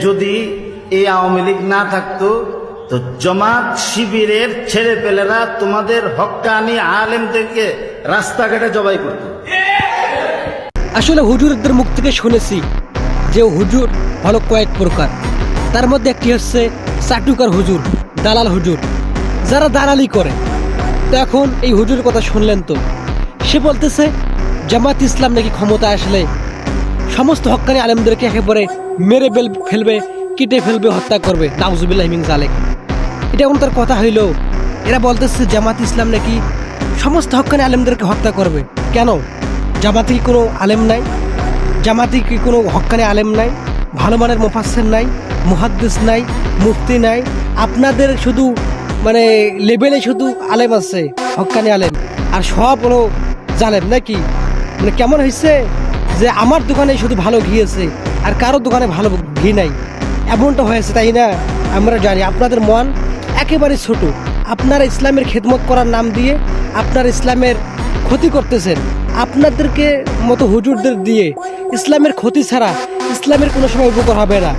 যদি এই আওয়ামী লীগ না থাকতো তো জামাত শিবিরের ছেলেপেলেরা তোমাদের হক্কানি আলেমদেরকে রাস্তাঘাটে জবাই করত। আসলে হুজুরদের মুখ থেকে শুনেছি যে হুজুর হলো কয়েক প্রকার। তার মধ্যে একটি হচ্ছে চাটুকার হুজুর, দালাল হুজুর, যারা দালালি করে। তো এখন এই হুজুরের কথা শুনলেন তো, সে বলতেছে জামাত ইসলাম নাকি ক্ষমতা আসলে সমস্ত হক্কানি আলেমদেরকে একেবারে মেরে ফেলবে, কেটে ফেলবে, হত্যা করবে। নাউজুবিল্লাহি মিন যালিক। এটা এখন তার কথা হইল। এরা বলতেছে জামাত ইসলাম নাকি সমস্ত হক্কানি আলেমদেরকে হত্যা করবে। কেন? জামাতে কি কোনো আলেম নাই? জামাতে কি কোনো হক্কানি আলেম নাই? ভালো মানের মুফাসসির নাই, মুহাদ্দিস নাই, মুফতি নাই? আপনাদের শুধু মানে লেভেলে শুধু আলেম আছে, হক্কানি আলেম, আর সব হলো জালেম নাকি? মানে কেমন হয়েছে যে আমার দোকানে শুধু ভালো ঘি আছে আর কারো দোকানে ভালো ঘি নাই, এমনটা হয়েছে, তাই না? আমরা জানি আপনাদের মন একেবারে ছোট। আপনারা ইসলামের খেদমত করার নাম দিয়ে আপনার ইসলামের ক্ষতি করতেছেন। আপনাদেরকে মতো হুজুরদের দিয়ে ইসলামের ক্ষতি ছাড়া ইসলামের কোনো সময় উপকার হবে না।